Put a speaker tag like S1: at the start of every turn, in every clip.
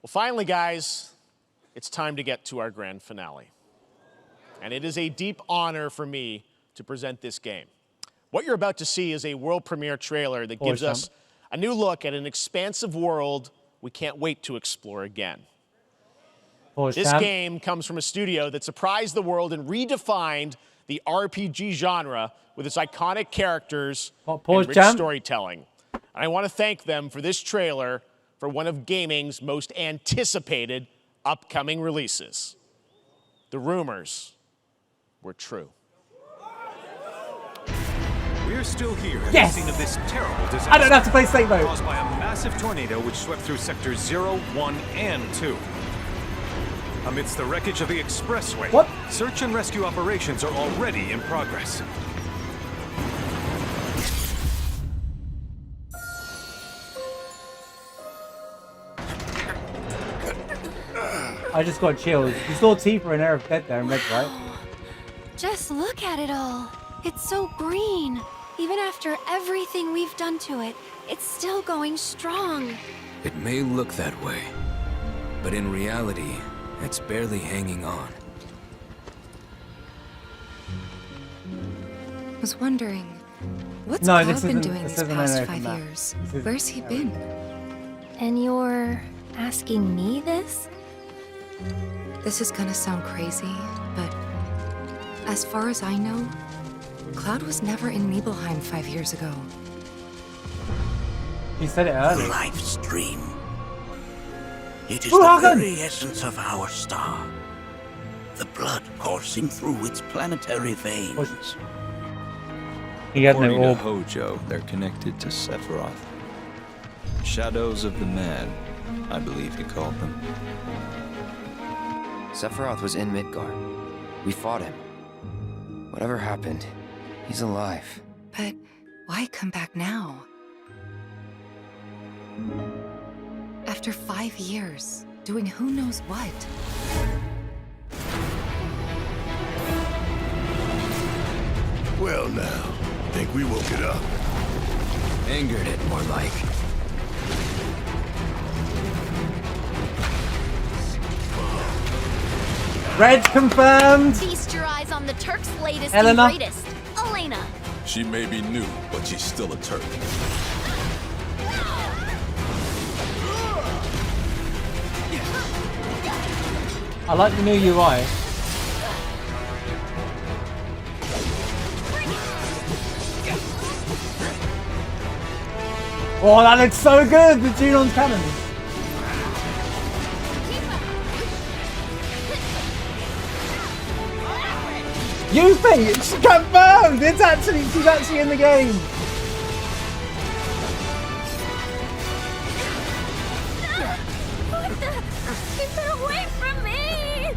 S1: Well, finally, guys, it's time to get to our grand finale. And it is a deep honor for me to present this game. What you're about to see is a world premiere trailer that gives us a new look at an expansive world we can't wait to explore again. This game comes from a studio that surprised the world and redefined the RPG genre with its iconic characters and rich storytelling. And I want to thank them for this trailer for one of gaming's most anticipated upcoming releases. The rumors were true.
S2: We're still here at the scene of this terrible disaster.
S3: I don't have to play safe mode.
S2: Caused by a massive tornado which swept through sectors 0, 1, and 2. Amidst the wreckage of the expressway, search and rescue operations are already in progress.
S3: I just got chills. You saw Tifa and Aerith dead there in red, right?
S4: Just look at it all. It's so green. Even after everything we've done to it, it's still going strong.
S5: It may look that way, but in reality, it's barely hanging on.
S4: I was wondering, what's Cloud been doing these past 5 years? Where's he been? And you're asking me this? This is gonna sound crazy, but as far as I know, Cloud was never in Nibelheim 5 years ago.
S3: He said it earlier.
S6: Life's dream. It is the very essence of our star. The blood coursing through its planetary veins.
S3: He had no
S7: According
S3: orb.
S7: to Hojo, they're connected to Sephiroth. Shadows of the Mad, I believe he called them.
S8: Sephiroth was in Midgard. We fought him. Whatever happened, he's alive.
S4: But why come back now? After 5 years, doing who knows what.
S6: Well now, think we woke it up.
S5: Angered it, more like.
S3: Red confirmed!
S9: Feast your eyes on the Turk's latest
S3: Elena.
S9: and greatest, Elena.
S10: She may be new, but she's still a Turk.
S3: I like the new UI. Oh, that looks so good! The Junon's cannon. You think it's confirmed! She's actually in the game.
S9: Keep her away from me!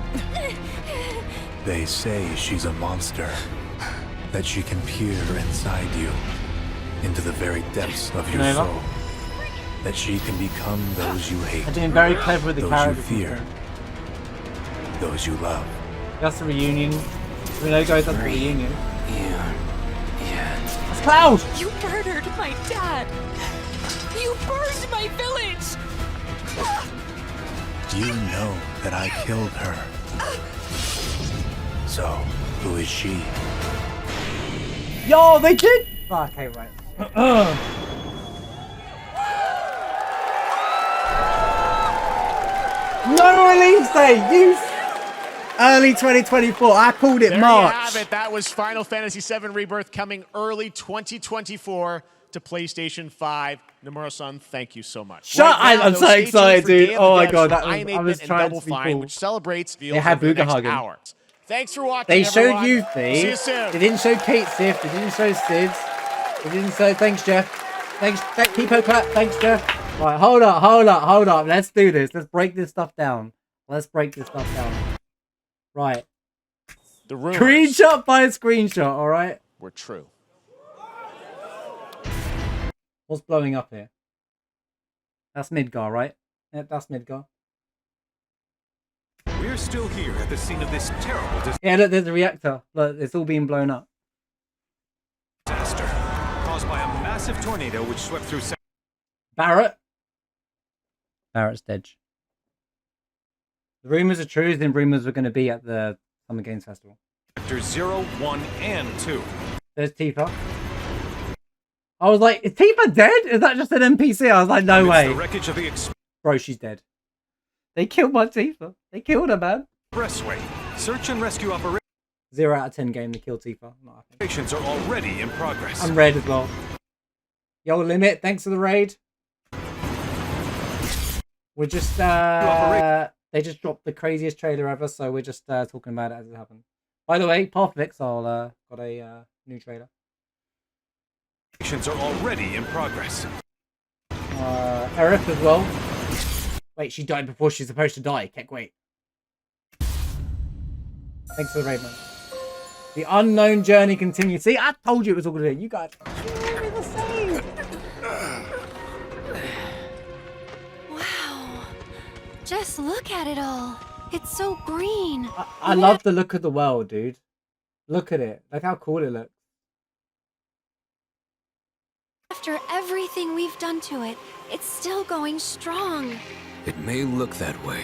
S11: They say she's a monster, that she can peer inside you, into the very depths of your soul, that she can become those you hate,
S3: I'm doing very clever with the
S11: those
S3: characters.
S11: you fear, those you love.
S3: That's the reunion. We know guys, that's the reunion.
S5: Yeah.
S3: It's Cloud!
S9: You murdered my dad! You burned my village!
S11: You know that I killed her. So, who is she?
S3: Yo, they did! Oh, okay, right. No release date! You early 2024. I called it March.
S1: There you have it. That was Final Fantasy VII Rebirth coming early 2024 to PlayStation 5. Nomura-san, thank you so much.
S3: I'm so excited, dude. Oh my god, I was trying to be cool.
S1: Which celebrates the
S3: They had Booga Hagen.
S1: hours. Thanks for watching.
S3: They showed
S1: everyone.
S3: Yuffie.
S1: See you soon.
S3: They didn't show Kate Sif. They didn't show Sid. They didn't show. Thanks, Jeff. Thanks. Keep clap. Thanks, Jeff. Right, hold up. Let's do this. Let's break this stuff down. Right.
S1: The rumors
S3: Screenshot by a screenshot. All right.
S1: were true.
S3: What's blowing up here? That's Midgar, right? Yeah, that's Midgar.
S2: We're still here at the scene of this terrible disaster.
S3: Yeah, look, there's a reactor. Look, it's all being blown up.
S2: Caused by a massive tornado which swept through.
S3: Barrett? Barrett's dead. The rumors are true, then rumors were going to be at the Summer Games Festival.
S2: Sectors 0, 1, and 2.
S3: There's Tifa. I was like, is Tifa dead? Is that just an NPC? I was like, no way.
S2: The wreckage of the
S3: Bro, she's dead. They killed my Tifa. They killed her, man.
S2: expressway. Search and rescue operations
S3: 0 out of 10 game to kill Tifa.
S2: are already in progress.
S3: I'm red as well. Yo, Limit, thanks for the raid. We're just, they just dropped the craziest trailer ever, so we're just talking about it as it happened. By the way, Path of Exile got a new trailer.
S2: Operations are already in progress.
S3: Aerith as well. Wait, she died before she's supposed to die. Can't wait. Thanks for the raid, man. The unknown journey continues. See, I told you it was all good. You guys are the same.
S4: Wow. Just look at it all. It's so green.
S3: I love the look of the world, dude. Look at it. Look how cool it looks.
S4: After everything we've done to it, it's still going strong.
S5: It may look that way,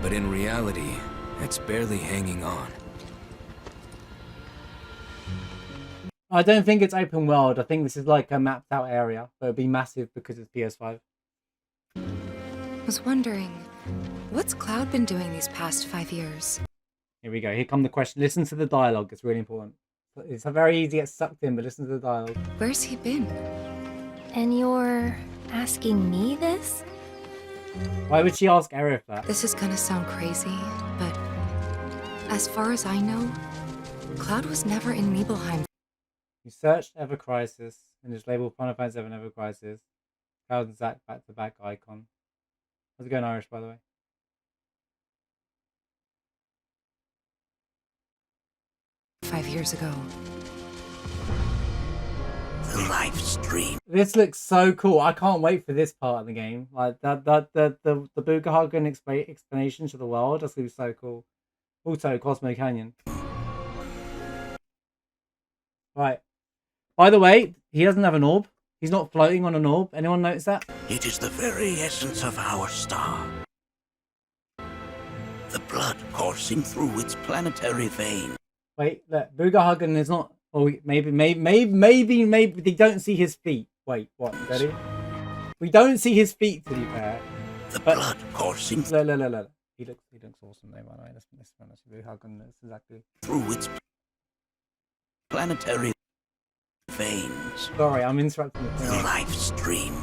S5: but in reality, it's barely hanging on.
S3: I don't think it's open world. I think this is like a mapped out area, but it'll be massive because it's PS5.
S4: I was wondering, what's Cloud been doing these past 5 years?
S3: Here we go. Here come the question. Listen to the dialogue. It's really important. It's very easy to get sucked in, but listen to the dialogue.
S4: Where's he been?
S12: And you're asking me this?
S3: Why would she ask Aerith that?
S4: This is gonna sound crazy, but as far as I know, Cloud was never in Nibelheim.
S3: You searched Ever Crisis and just labeled Final Fantasy VII Ever Crisis. Cloud and Zack back-to-back icon. How's it going, Irish, by the way?
S4: 5 years ago.
S6: The live stream.
S3: This looks so cool. I can't wait for this part of the game. Like the Bugahagen explanation to the world. That's gonna be so cool. Also, Cosmo Canyon. Right. By the way, he doesn't have an orb. He's not floating on an orb. Anyone notice that?
S6: It is the very essence of our star. The blood coursing through its planetary vein.
S3: Wait, look, Bugahagen is not. Oh, maybe they don't see his feet. Wait, what? Ready? We don't see his feet, to be fair.
S6: The blood coursing.
S3: Look. He looks awesome, though. By the way, this one, Bugahagen is exactly
S6: through its planetary veins.
S3: Sorry, I'm interrupting
S6: the live stream.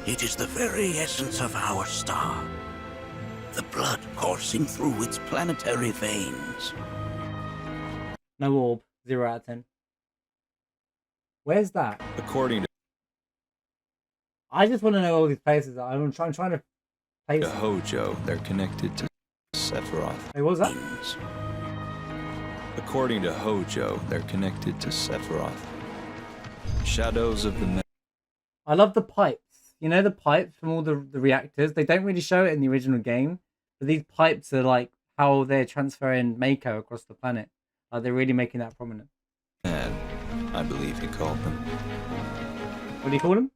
S6: It is the very essence of our star. The blood coursing through its planetary veins.
S3: No orb. 0 out of 10. Where's that?
S7: According to
S3: I just want to know all these places. I'm trying to place
S7: Hojo, they're connected to Sephiroth.
S3: Hey, what was that?
S7: According to Hojo, they're connected to Sephiroth. Shadows of the Men.
S3: I love the pipes. You know the pipes from all the reactors? They don't really show it in the original game, but these pipes are like how they're transferring Mako across the planet. They're really making that prominent.
S7: Man, I believe he called them.
S3: What do you call them?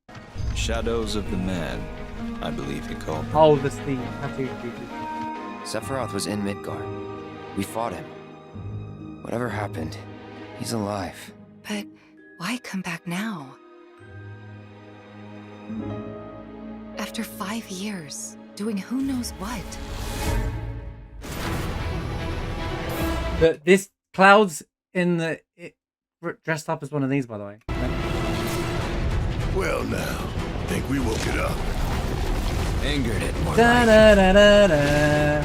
S7: Shadows of the Man, I believe he called them.
S3: Oh, the tattoo creatures.
S8: Sephiroth was in Midgard. We fought him. Whatever happened, he's alive.
S4: But why come back now? After 5 years, doing who knows what?
S3: This Cloud's in the dressed up as one of these, by the way.
S10: Well, now, think we woke it up.
S5: Angered it more
S3: da,
S5: like.
S3: da, da, da, da.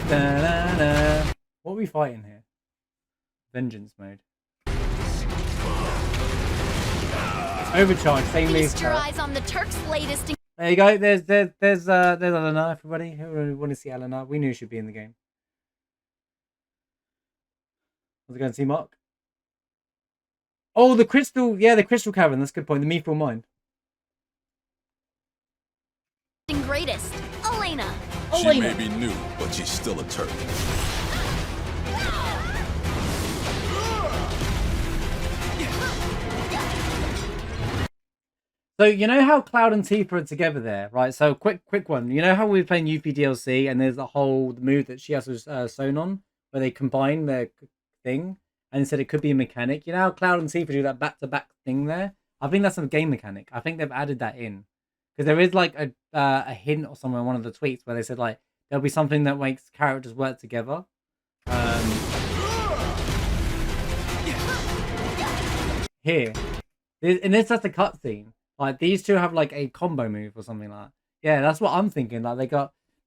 S3: Da, da, da. What are we fighting here? Vengeance mode. Overcharge, same move.
S12: Feast your eyes on the Turk's latest.
S3: There you go. There's Elena. Everybody who want to see Elena, we knew she'd be in the game. Was it going to see Mark? Oh, the crystal. Yeah, the crystal cavern. That's a good point. The Mithril mine.
S12: Greatest, Elena.
S10: She may be new, but she's still a Turk.
S3: So you know how Cloud and Tifa are together there, right? So quick one. You know how we're playing Yuffie DLC and there's a whole move that she has with Sonon where they combine their thing and said it could be a mechanic. You know how Cloud and Tifa do that back-to-back thing there? I think that's a game mechanic. I think they've added that in because there is like a hint or somewhere in one of the tweets where they said like there'll be something that makes characters work together. Here, and it's just a cutscene. Like these two have like a combo move or something like that. Yeah, that's what I'm thinking. Like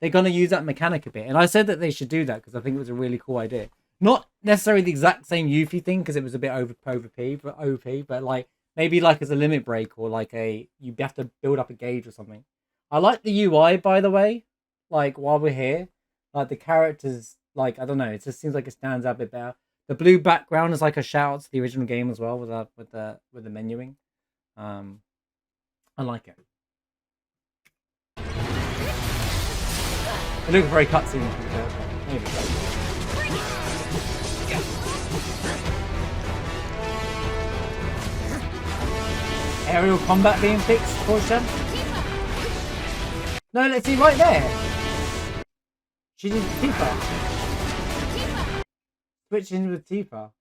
S3: they're gonna use that mechanic a bit, and I said that they should do that because I think it was a really cool idea. Not necessarily the exact same Yuffie thing because it was a bit OP, but like maybe like as a limit break or like you have to build up a gauge or something. I like the UI by the way. Like while we're here, like the characters, like I don't know, it just seems like it stands out a bit better. The blue background is like a shout out to the original game as well with the menuing. I like it. It looks very cutscene. Maybe. Aerial combat being fixed, Portia. No, let's see right there. She did Tifa. Switching with Tifa.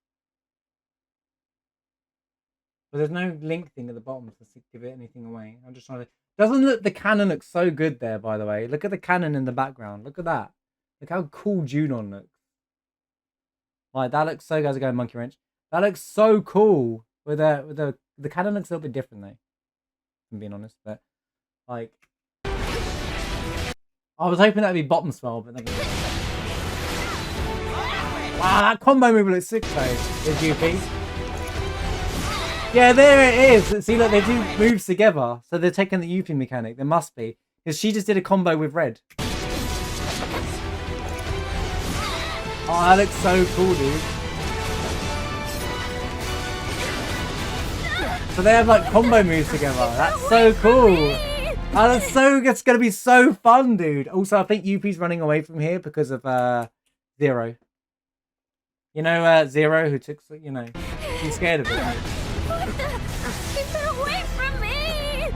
S3: But there's no link thing at the bottom to give it anything away. I'm just trying to... The cannon looks so good there, by the way. Look at the cannon in the background. Look at that. Look how cool Junon looks. Like, that looks so... Guys are going Monkey Wrench. That looks so cool. The cannon looks a little bit different, though. I'm being honest. But, like... I was hoping that'd be bottom swell, but... Wow, that combo move looks sick, though. Is Yuffie. Yeah, there it is. See, look, they do moves together. So they're taking the Yuffie mechanic. There must be. Because she just did a combo with Red. Oh, that looks so cool, dude. So they have, like, combo moves together. That's so cool. Oh, it's going to be so fun, dude. Also, I think Yuffie's running away from here because of Zero. You know, Zero, who took, you know, he's scared of it.
S12: Keep her away from me!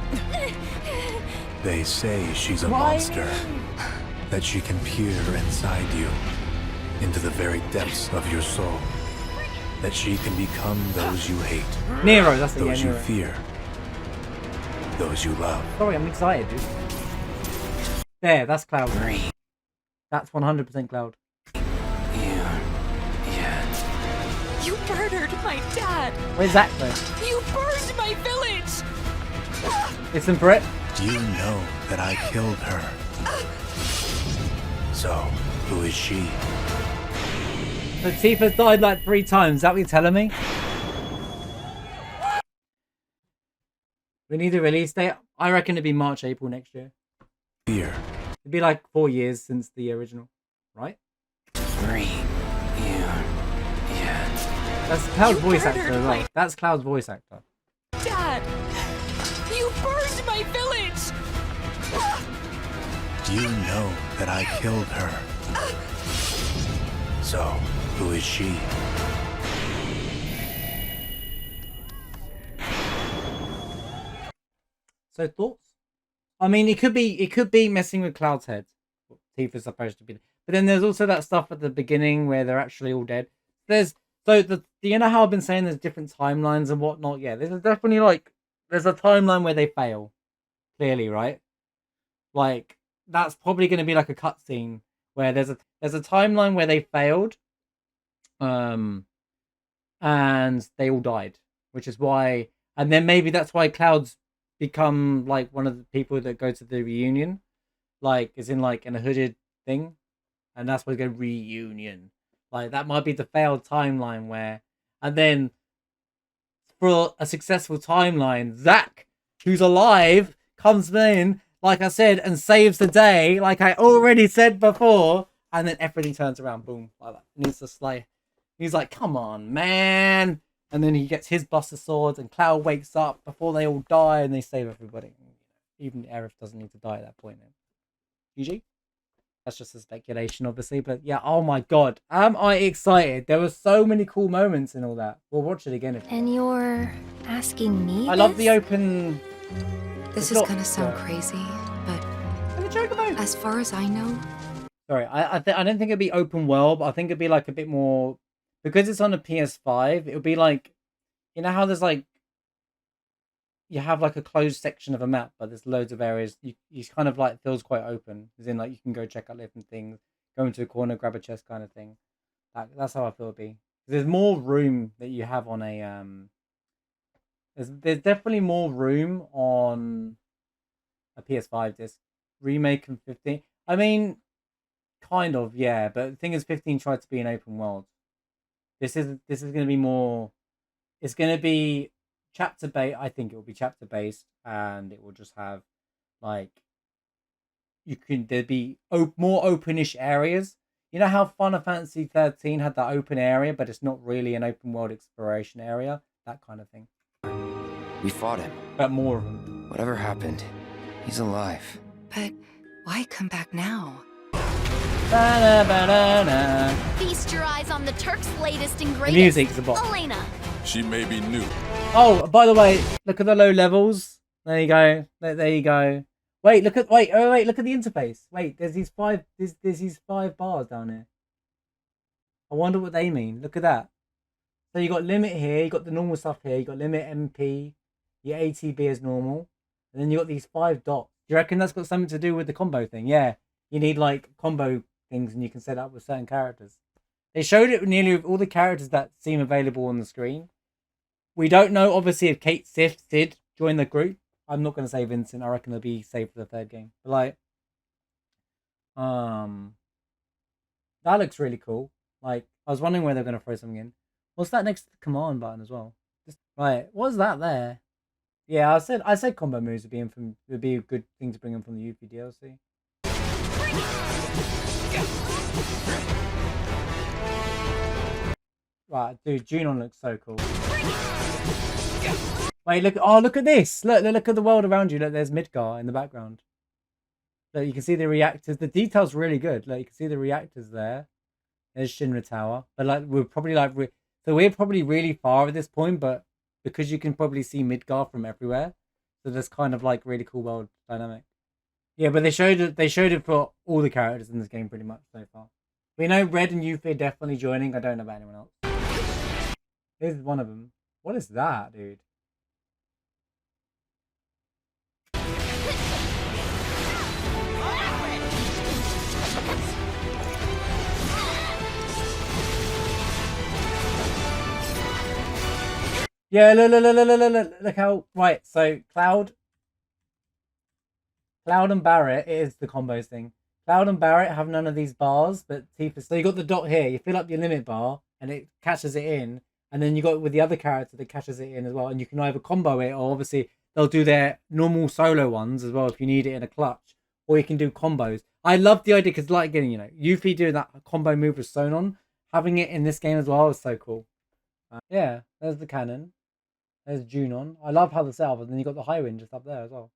S11: They say she's a monster, that she can peer inside you, into the very depths of your soul, that she can become those you hate,
S3: Nero, that's the
S11: those you fear, those you love.
S3: Sorry, I'm excited, dude. There, that's Cloud. That's 100% Cloud.
S9: You murdered my dad.
S3: Where's that though?
S9: You burned my village.
S3: It's in Brit.
S11: You know that I killed her. So, who is she?
S3: So Tifa's died like 3 times. Is that what you're telling me? We need a release date. I reckon it'd be March, April next year.
S11: Fear.
S3: It'd be like 4 years since the original, right? That's Cloud's voice actor as well. That's Cloud's voice actor.
S9: Dad, you burned my village.
S11: You know that I killed her. So, who is she?
S3: So thoughts? I mean, it could be messing with Cloud's head. What Tifa's supposed to be. But then there's also that stuff at the beginning where they're actually all dead. You know how I've been saying there's different timelines and whatnot? Yeah, there's definitely like there's a timeline where they fail. Clearly, right? Like that's probably going to be like a cutscene where there's a timeline where they failed, and they all died, which is why, and then maybe that's why Cloud's become like one of the people that go to the reunion, like is in like in a hooded thing, and that's why they go reunion. Like that might be the failed timeline where, and then for a successful timeline, Zack, who's alive, comes in, like I said, and saves the day, like I already said before, and then everything turns around, boom, like that. And he's just like, he's like, come on, man. And then he gets his Buster Swords, and Cloud wakes up before they all die, and they save everybody. Even Aerith doesn't need to die at that point. GG. That's just a speculation, obviously, but yeah, oh my god, am I excited. There were so many cool moments and all that. We'll watch it again.
S4: And you're asking me
S3: I love the open
S4: This is gonna sound crazy, but as far as I know...
S3: Sorry, I don't think it'd be open world, but I think it'd be like a bit more... Because it's on a PS5, it would be like... You know how there's like... You have like a closed section of a map, but there's loads of areas. You kind of like feels quite open. As in like you can go check out different things, go into a corner, grab a chest kind of thing. That's how I feel it'd be. There's more room that you have on a... There's definitely more room on a PS5 disc. Remake and 15. I mean, kind of, yeah. But the thing is, 15 tried to be an open world. This is going to be more. It's going to be chapter based. I think it will be chapter based, and it will just have like there'd be more openish areas. You know how Final Fantasy 13 had that open area, but it's not really an open world exploration area. That kind of thing.
S8: We fought him.
S3: But more of them.
S8: Whatever happened, he's alive.
S4: But why come back now?
S12: Feast your eyes on the Turk's latest and greatest.
S3: Music's a bot.
S12: Elena.
S10: She may be new.
S3: Oh, by the way, look at the low levels. There you go. There you go. Wait, look at the interface. Wait, there's these five bars down here. I wonder what they mean. Look at that. So you got limit here, you got the normal stuff here, you got limit MP, your ATB is normal, and then you got these 5 dots. Do you reckon that's got something to do with the combo thing? Yeah, you need like combo things and you can set up with certain characters. They showed it nearly with all the characters that seem available on the screen. We don't know obviously if Kate Sif did join the group. I'm not going to say Vincent, I reckon they'll be saved for the 3rd game. But like, that looks really cool. Like, I was wondering where they're going to throw something in. What's that next to the command button as well? Right, what's that there? Yeah, I said combo moves would be a good thing to bring in from the Yuffie DLC. Right, dude, Junon looks so cool. Wait, look at this! Look at the world around you. Look, there's Midgar in the background. Look, you can see the reactors. The detail's really good. Like, you can see the reactors there. There's Shinra Tower. But like, we're probably like... So we're probably really far at this point, but because you can probably see Midgar from everywhere, so there's kind of like really cool world dynamic. Yeah, but they showed it for all the characters in this game pretty much so far. We know Red and Yuffie are definitely joining. I don't know about anyone else. Here's one of them. What is that, dude? Yeah, look how... Right, so Cloud and Barret, it is the combos thing. Cloud and Barret have none of these bars, but Tifa... So you got the dot here, you fill up your limit bar, and it catches it in, and then you got with the other character that catches it in as well, and you can either combo it, or obviously they'll do their normal solo ones as well if you need it in a clutch, or you can do combos. I love the idea, because like getting, Yuffie doing that combo move with Sonon, having it in this game as well is so cool. Yeah, there's the cannon. There's Junon. I love how the setup, and then you got the high wind just up there as well.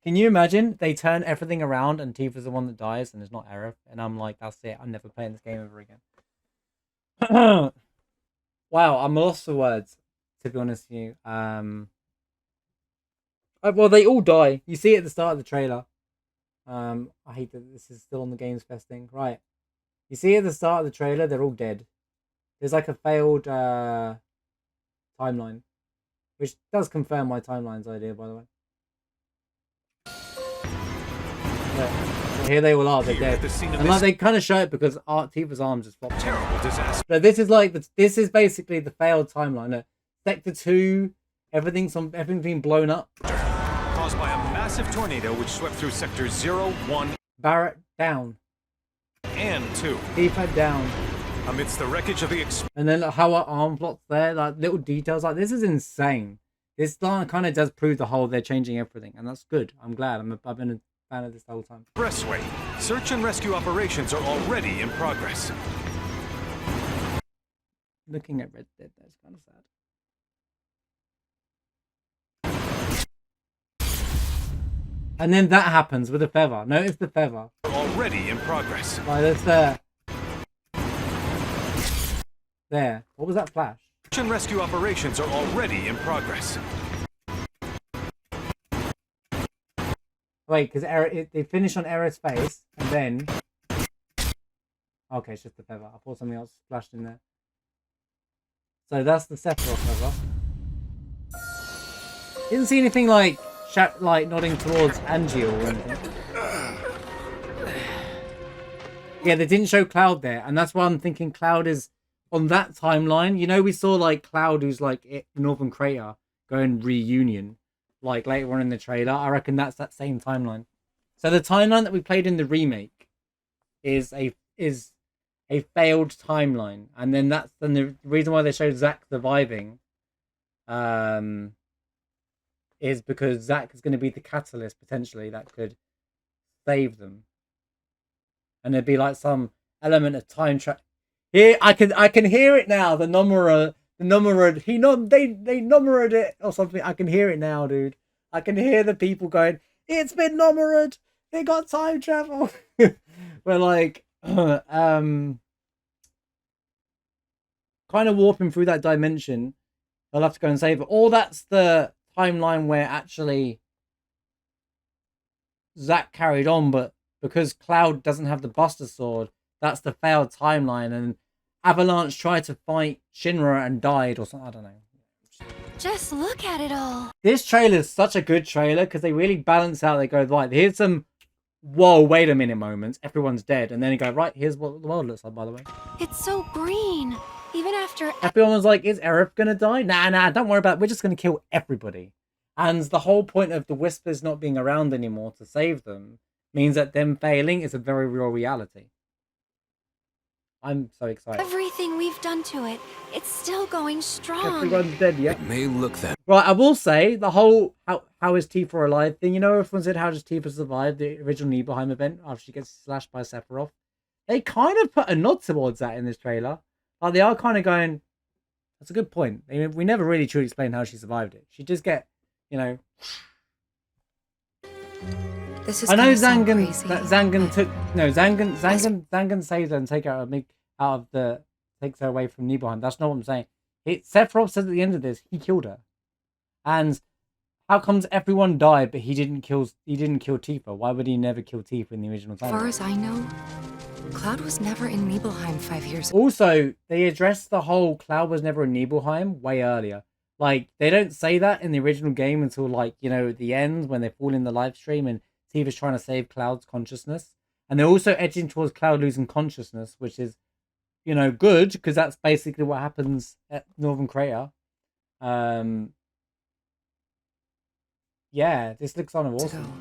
S3: Can you imagine they turn everything around and Tifa's the one that dies and it's not Aerith, and I'm like, that's it, I'm never playing this game ever again. Wow, I'm lost for words, to be honest with you. Well, they all die. You see it at the start of the trailer. I hate that this is still on the Games Fest thing. Right. You see at the start of the trailer, they're all dead. There's like a failed timeline. Which does confirm my timeline's idea, by the way. Yeah. So here they all are, they're dead. And like, they kind of show it because Tifa's arm just flopped.
S2: Terrible disaster.
S3: But this is basically the failed timeline. Look, Sector 2, everything's being blown up.
S2: Caused by a massive tornado which swept through sectors 0, 1,
S3: Barret down.
S2: And 2.
S3: Tifa down.
S2: Amidst the wreckage of the
S3: and then how our arm plots there, like little details like this is insane. This kind of does prove the whole they're changing everything, and that's good. I'm glad. I've been a fan of this the whole time.
S2: Expressway. Search and rescue operations are already in progress.
S3: Looking at Red Dead, that's kind of sad. And then that happens with a feather. Notice the feather.
S2: Already in progress.
S3: Right, that's there. There. What was that flash?
S2: Search and rescue operations are already in progress.
S3: Wait, because they finish on Aerith's face, and then... Okay, it's just the feather. I thought something else splashed in there. So that's the Sephiroth feather. Didn't see anything like nodding towards Angie or anything. Yeah, they didn't show Cloud there, and that's why I'm thinking Cloud is on that timeline. You know, we saw like Cloud, who's like Northern Crater, going reunion, like later on in the trailer. I reckon that's that same timeline. So the timeline that we played in the remake is a failed timeline, and then the reason why they showed Zack surviving, is because Zack is going to be the catalyst potentially that could save them. And there'd be like some element of time travel. Here, I can hear it now. The Nomura, they Nomura'd it or something. I can hear it now, dude. I can hear the people going, "It's been Nomura'd. They got time travel." We're like, kind of warping through that dimension. They'll have to go and save it. Or that's the timeline where actually Zack carried on, but because Cloud doesn't have the Buster Sword, that's the failed timeline, and Avalanche tried to fight Shinra and died or something. I don't know.
S4: Just look at it all.
S3: This trailer is such a good trailer because they really balance out. They go, right, here's some, whoa, wait a minute moments. Everyone's dead. And then they go, right, here's what the world looks like, by the way.
S4: It's so green. Even after...
S3: Everyone was like, is Aerith going to die? Nah, don't worry about it. We're just going to kill everybody. And the whole point of the Whispers not being around anymore to save them means that them failing is a very real reality. I'm so excited.
S4: Everything we've done to it, it's still going strong.
S3: Everyone's dead yet.
S5: It may look that...
S3: Right, I will say, the whole how is Tifa alive thing, you know, everyone said how does Tifa survive the original Nibelheim event after she gets slashed by Sephiroth? They kind of put a nod towards that in this trailer. Like, they are kind of going, that's a good point. We never really truly explained how she survived it. She just get, you know...
S4: This is
S3: I know
S4: Zangan
S3: saved her and takes her away from Nibelheim. That's not what I'm saying. Sephiroth says at the end of this, he killed her. And how comes everyone died, but he didn't kill Tifa? Why would he never kill Tifa in the original time?
S4: As far as I know, Cloud was never in Nibelheim 5 years ago.
S3: Also, they addressed the whole Cloud was never in Nibelheim way earlier. Like, they don't say that in the original game until, like, you know, at the end when they fall in the live stream and Tifa's trying to save Cloud's consciousness. And they're also edging towards Cloud losing consciousness, which is, you know, good, because that's basically what happens at Northern Crater. Yeah, this looks on awesome.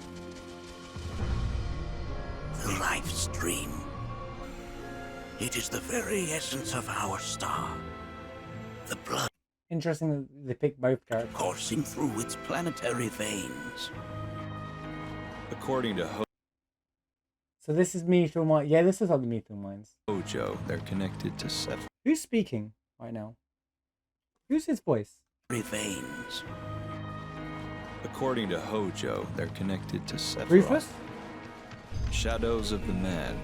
S6: The life stream. It is the very essence of our star. The blood.
S3: Interesting that they picked both characters.
S6: Coursing through its planetary veins.
S7: According to
S3: So this is Mythril Mines. Yeah, this is how the Mythril Mines.
S7: Hojo, they're connected to Sephiroth.
S3: Who's speaking right now? Who's his voice?
S6: Veins.
S7: According to Hojo, they're connected to Sephiroth.
S3: Rufus?
S7: Shadows of the Man,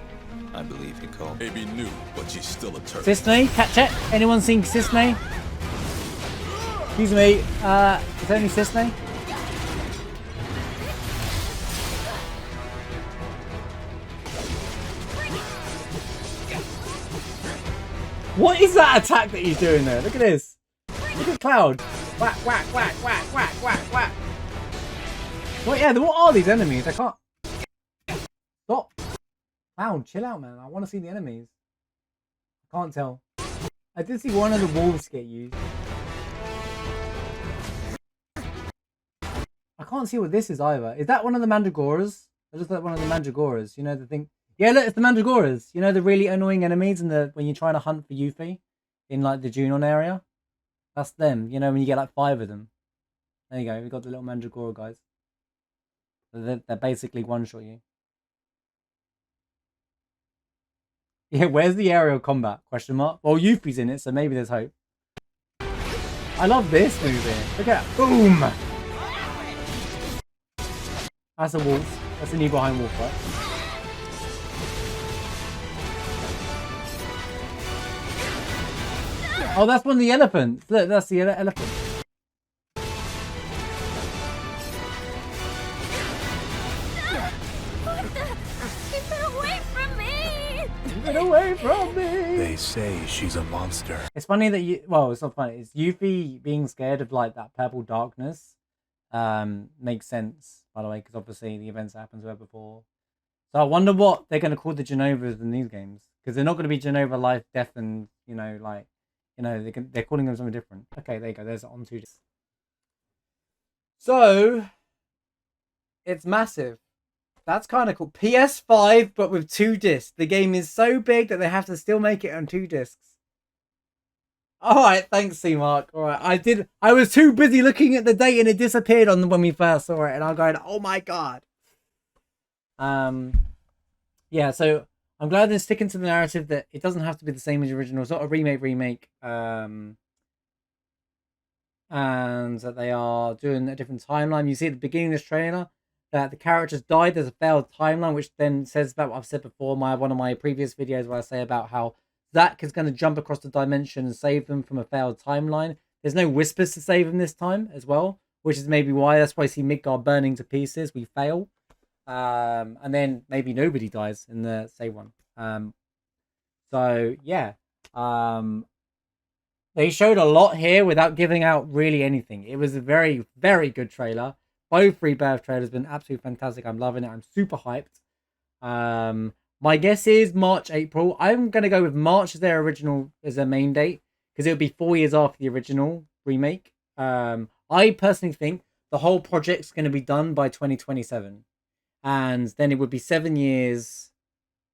S7: I believe he called.
S10: Maybe new, but she's still a turtle.
S3: Cisne? Catch it? Anyone seen Cisne? Excuse me, is there any Cisne? What is that attack that he's doing there? Look at this. Look at Cloud. Whack, whack, whack, whack, whack, whack, whack. What are these enemies? I can't... Stop. Cloud, chill out, man. I want to see the enemies. I can't tell. I did see one of the wolves get used. I can't see what this is either. Is that one of the Mandragoras? It looks like one of the Mandragoras. You know the thing... Yeah, look, it's the Mandragoras. You know the really annoying enemies when you're trying to hunt for Yuffie in like the Junon area? That's them. You know, when you get like 5 of them. There you go. We've got the little Mandragora guys. They're basically one-shot you. Yeah, where's the aerial combat? Question mark. Well, Yuffie's in it, so maybe there's hope. I love this movie. Look at that. Boom! That's a wolf. That's a Nibelheim wolf, right? Oh, that's one of the elephants. Look, that's the elephant. Get away from me!
S11: They say she's a monster.
S3: It's funny that you... Well, it's not funny. It's Yuffie being scared of, like, that purple darkness. Makes sense, by the way, because obviously the events that happened to her before. So I wonder what they're going to call the Genovas in these games. Because they're not going to be Genova, life, death, and, you know, like... You know, they're calling them something different. Okay, there you go. There's on 2 discs. So... It's massive. That's kind of cool. PS5, but with 2 discs. The game is so big that they have to still make it on 2 discs. Alright, thanks, C-Mark. Alright, I was too busy looking at the date and it disappeared on when we first saw it. And I'm going, oh my god. Yeah, so I'm glad they're sticking to the narrative that it doesn't have to be the same as the original. It's not a remake. And that they are doing a different timeline. You see at the beginning of this trailer that the characters died. There's a failed timeline, which then says about what I've said before. One of my previous videos where I say about how Zack is going to jump across the dimension and save them from a failed timeline. There's no whispers to save them this time as well, which is maybe why. That's why I see Midgard burning to pieces. We fail. And then maybe nobody dies in the save one. So, yeah. They showed a lot here without giving out really anything. It was a very, very good trailer. Both Rebirth trailers have been absolutely fantastic. I'm loving it. I'm super hyped. My guess is March, April. I'm going to go with March as their main date, because it would be 4 years after the original remake. I personally think the whole project's going to be done by 2027. And then it would be 7 years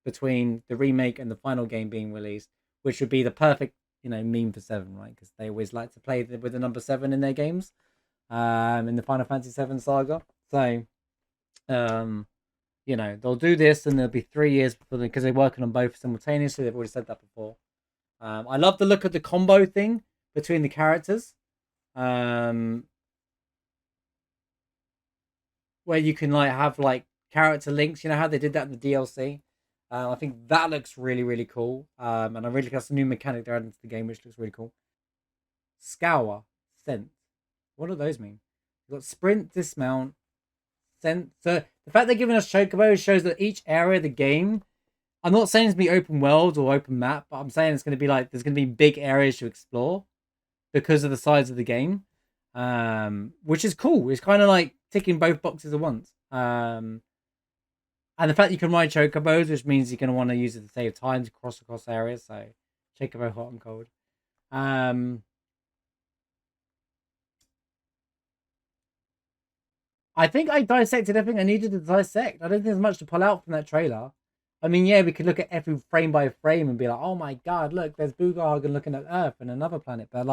S3: between the remake and the final game being released, which would be the perfect, meme for 7, right? Because they always like to play with the number 7 in their games. In the Final Fantasy VII saga. So, they'll do this and there'll be 3 years before because they're working on both simultaneously. They've already said that before. I love the look of the combo thing between the characters. Where you can have character links. You know how they did that in the DLC? I think that looks really, really cool. And I really think that's a new mechanic they're adding to the game, which looks really cool. Scour. Scent. What do those mean? We've got sprint, dismount, scent. So the fact they're giving us chocobos shows that each area of the game, I'm not saying it's going to be open world or open map, but I'm saying it's going to be there's going to be big areas to explore because of the size of the game, which is cool. It's kind of ticking both boxes at once. And the fact you can ride chocobos, which means you're going to want to use it to save time to cross across areas. So chocobo hot and cold. I think I dissected everything I needed to dissect. I don't think there's much to pull out from that trailer. I mean, yeah, we could look at every frame by frame and be like, oh my god, look, there's Boogarhagen looking at Earth and another planet. But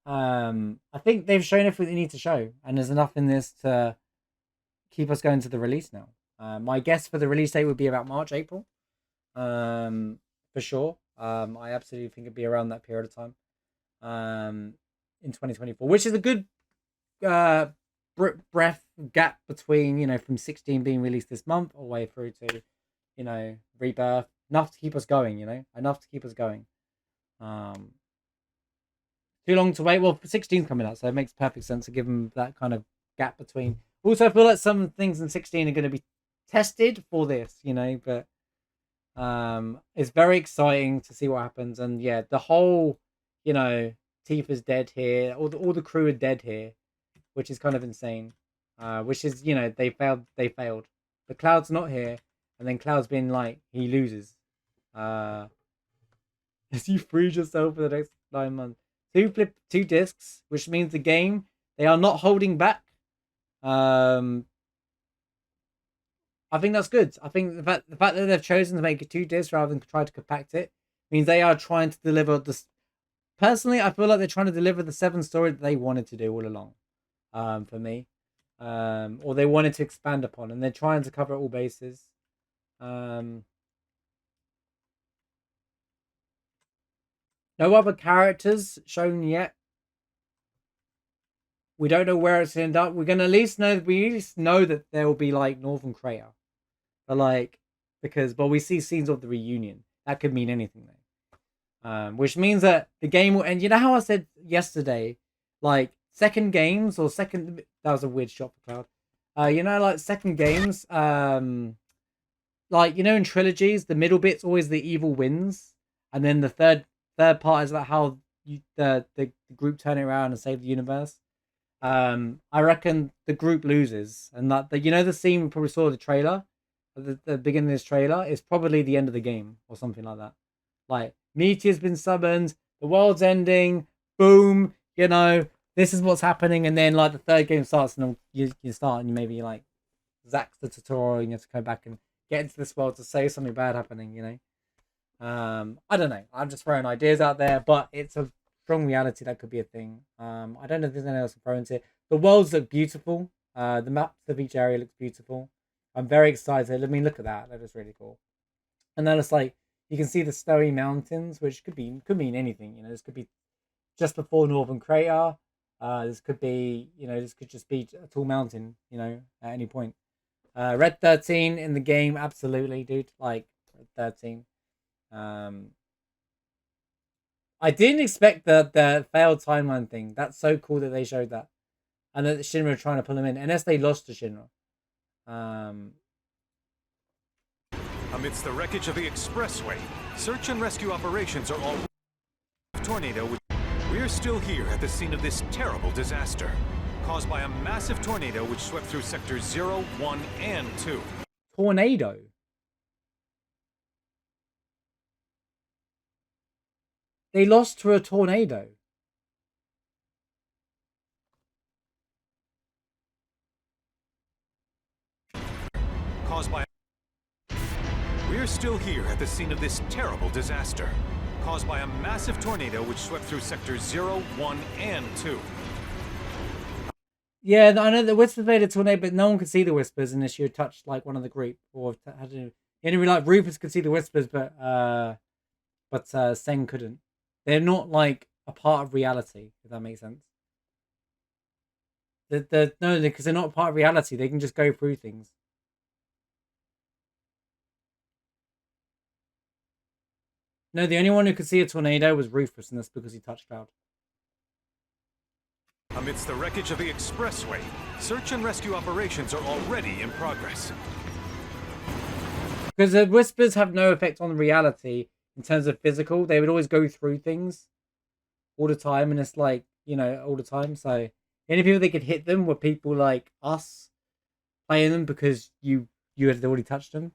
S3: I think they've shown everything they need to show. And there's enough in this to keep us going to the release now. My guess for the release date would be about March, April. For sure. I absolutely think it'd be around that period of time. In 2024, which is a good breath gap between from 16 being released this month all the way through to Rebirth. Enough to keep us going. Enough to keep us going. Too long to wait. Well, 16's coming out, so it makes perfect sense to give them that kind of gap between. Also, I feel like some things in 16 are going to be tested for this, but it's very exciting to see what happens. And yeah, the whole Tifa's dead here, all the crew are dead here, which is kind of insane. Which is, they failed. The Cloud's not here, and then Cloud's been he loses. As you freeze yourself for the next 9 months. 2 discs, which means the game, they are not holding back. I think that's good. I think the fact that they've chosen to make it 2 discs rather than try to compact it means they are trying to deliver this. Personally, I feel like they're trying to deliver the 7 story that they wanted to do all along. For me, or they wanted to expand upon, and they're trying to cover all bases. No other characters shown yet. We don't know where it's going to end up. We're going to at least know that there will be Northern Crater, but because we see scenes of the reunion. That could mean anything though. Which means that the game will end. You know how I said yesterday, second games or second, that was a weird shot for Cloud. Second games, like, you know, in trilogies, the middle bit's always the evil wins, and then the third part is about how the group turn it around and save the universe. I reckon the group loses, and that you know, the scene we probably saw the trailer, the beginning of this trailer is probably the end of the game or something like that. Like, Meteor's been summoned, the world's ending, boom, you know, this is what's happening, and then like the third game starts, and you start, and you maybe like Zack's the tutorial, and you have to go back and get into this world to save something bad happening, you know. I don't know. I'm just throwing ideas out there, but it's a strong reality that could be a thing. I don't know if there's anything else to throw into it. The worlds look beautiful. The maps of each area looks beautiful. I'm very excited. I mean, look at that. That is really cool. And then it's like you can see the snowy mountains, which could mean anything. You know, this could be just before Northern Crater. This could be, you know, this could just be a tall mountain, you know, at any point. Red 13 in the game, absolutely, dude. Like, Red 13. I didn't expect the failed timeline thing. That's so cool that they showed that. And that Shinra are trying to pull him in, unless they lost to Shinra.
S2: Amidst the wreckage of the expressway, search and rescue operations are all tornado. We're still here at the scene of this terrible disaster, caused by a massive tornado which swept through sectors 0, 1, and 2.
S3: Tornado? They lost to a tornado.
S2: Caused by... We're still here at the scene of this terrible disaster, caused by a massive tornado which swept through sectors 0, 1, and 2.
S3: Yeah, I know the Whispers made a tornado, but no one could see the Whispers unless you touched like one of the group, or had to. Only like Rufus could see the Whispers, but Sen couldn't. They're not like a part of reality, if that makes sense. No, because they're not part of reality. They can just go through things. No, the only one who could see a tornado was Rufus, and that's because he touched cloud.
S2: Amidst the wreckage of the expressway, search and rescue operations are already in progress.
S3: Because the Whispers have no effect on reality in terms of physical. They would always go through things all the time, and it's like, you know, all the time. So the only people that could hit them were people like us playing them because you had already touched them.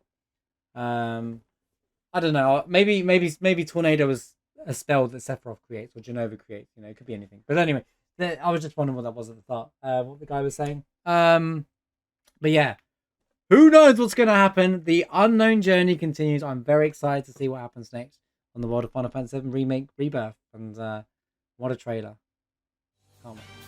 S3: I don't know. Maybe tornado was a spell that Sephiroth creates or Genova creates. You know, it could be anything. But anyway, I was just wondering what that was at the start. What the guy was saying. But yeah, who knows what's going to happen? The unknown journey continues. I'm very excited to see what happens next on the world of Final Fantasy VII Remake Rebirth. And what a trailer. Can't wait.